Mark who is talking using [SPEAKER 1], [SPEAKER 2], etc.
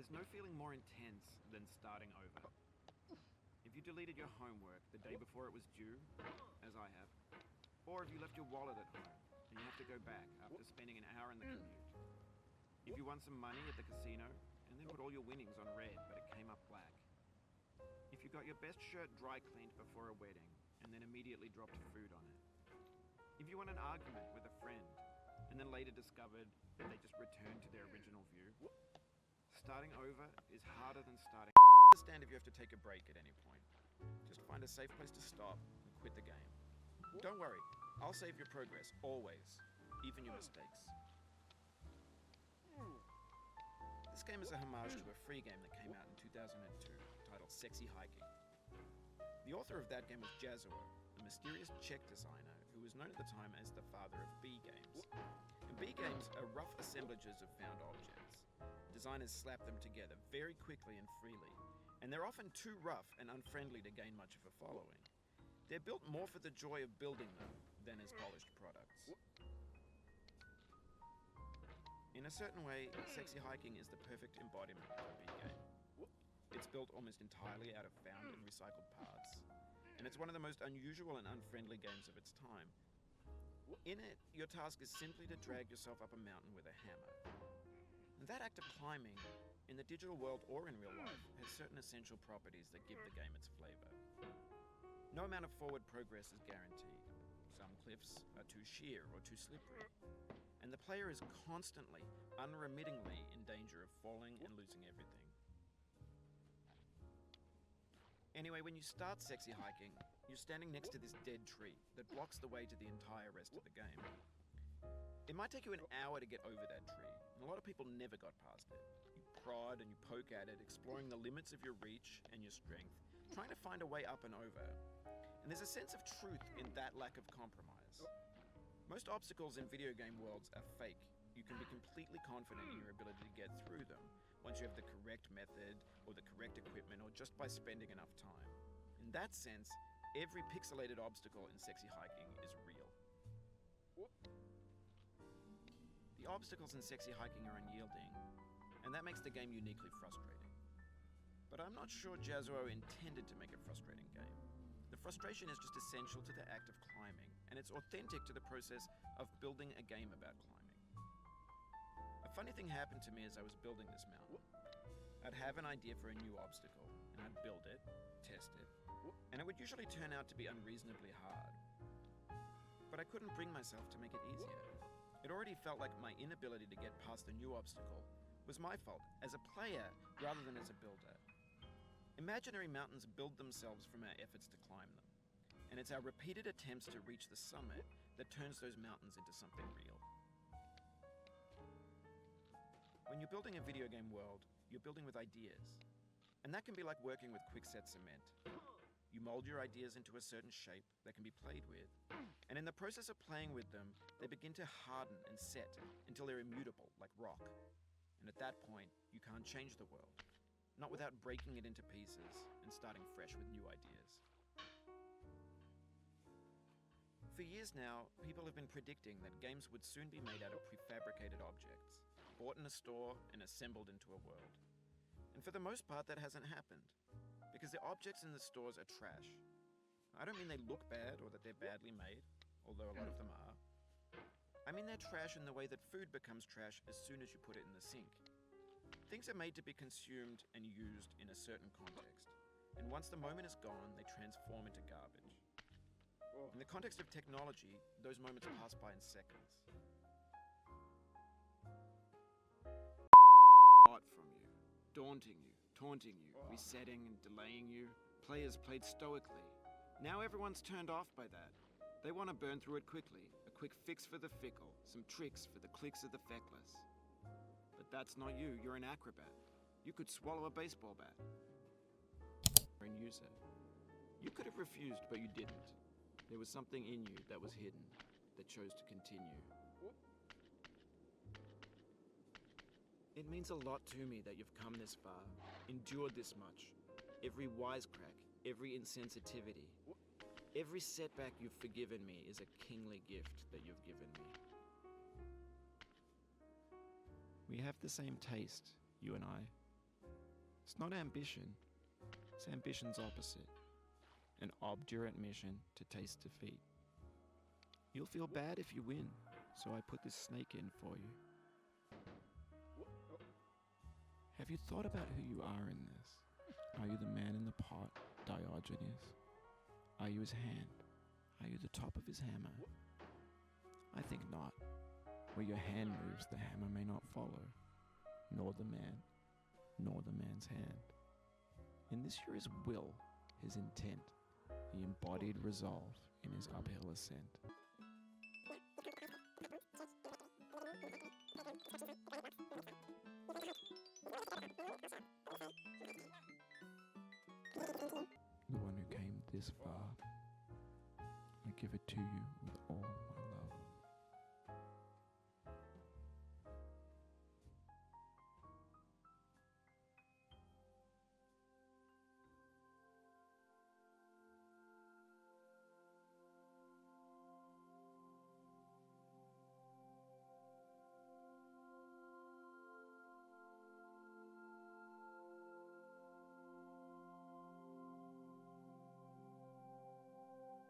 [SPEAKER 1] There's no feeling more intense than starting over. If you deleted your homework the day before it was due, as I have, or if you left your wallet at home and you have to go back after spending an hour in the commute. If you won some money at the casino and then put all your winnings on red but it came up black. If you got your best shirt dry cleaned before a wedding and then immediately dropped food on it. If you won an argument with a friend and then later discovered that they just returned to their original view. Starting over is harder than starting. Understand if you have to take a break at any point. Just find a safe place to stop and quit the game. Don't worry, I'll save your progress, always, even your mistakes. This game is a homage to a free game that came out in 2002, titled Sexy Hiking. The author of that game was Jazuo, a mysterious Czech designer who was known at the time as the father of B games. And B games are rough assemblages of found objects. Designers slap them together very quickly and freely, and they're often too rough and unfriendly to gain much of a following. They're built more for the joy of building them than as polished products. In a certain way, Sexy Hiking is the perfect embodiment of a B game. It's built almost entirely out of found and recycled parts, and it's one of the most unusual and unfriendly games of its time. In it, your task is simply to drag yourself up a mountain with a hammer. And that act of climbing, in the digital world or in real life, has certain essential properties that give the game its flavor. No amount of forward progress is guaranteed. Some cliffs are too sheer or too slippery, and the player is constantly, unremittingly in danger of falling and losing everything. Anyway, when you start Sexy Hiking, you're standing next to this dead tree that blocks the way to the entire rest of the game. It might take you an hour to get over that tree, and a lot of people never got past it. You prod and you poke at it, exploring the limits of your reach and your strength, trying to find a way up and over. And there's a sense of truth in that lack of compromise. Most obstacles in video game worlds are fake. You can be completely confident in your ability to get through them once you have the correct method or the correct equipment or just by spending enough time. In that sense, every pixelated obstacle in Sexy Hiking is real. The obstacles in Sexy Hiking are unyielding, and that makes the game uniquely frustrating. But I'm not sure Jazuo intended to make a frustrating game. The frustration is just essential to the act of climbing, and it's authentic to the process of building a game about climbing. A funny thing happened to me as I was building this mountain. I'd have an idea for a new obstacle, and I'd build it, test it, and it would usually turn out to be unreasonably hard. But I couldn't bring myself to make it easier. It already felt like my inability to get past the new obstacle was my fault as a player rather than as a builder. Imaginary mountains build themselves from our efforts to climb them, and it's our repeated attempts to reach the summit that turns those mountains into something real. When you're building a video game world, you're building with ideas, and that can be like working with quickset cement. You mold your ideas into a certain shape that can be played with, and in the process of playing with them, they begin to harden and set until they're immutable, like rock. And at that point, you can't change the world, not without breaking it into pieces and starting fresh with new ideas. For years now, people have been predicting that games would soon be made out of prefabricated objects, bought in a store and assembled into a world. And for the most part, that hasn't happened, because the objects in the stores are trash. I don't mean they look bad or that they're badly made, although a lot of them are. I mean they're trash in the way that food becomes trash as soon as you put it in the sink. Things are made to be consumed and used in a certain context, and once the moment is gone, they transform into garbage. In the context of technology, those moments pass by in seconds. Art from you, daunting you, taunting you, resetting and delaying you. Players played stoically. Now everyone's turned off by that. They want to burn through it quickly, a quick fix for the fickle, some tricks for the clicks of the feckless. But that's not you, you're an acrobat. You could swallow a baseball bat and use it. You could have refused, but you didn't. There was something in you that was hidden, that chose to continue. It means a lot to me that you've come this far, endured this much. Every wisecrack, every insensitivity, every setback you've forgiven me is a kingly gift that you've given me. We have the same taste, you and I. It's not ambition. It's ambition's opposite. An obdurate mission to taste defeat. You'll feel bad if you win, so I put this snake in for you. Have you thought about who you are in this? Are you the man in the pot, Diogenes? Are you his hand? Are you the top of his hammer? I think not. Where your hand moves, the hammer may not follow, nor the man, nor the man's hand. In this you're his will, his intent, the embodied resolve in his uphill ascent. The one who came this far, I give it to you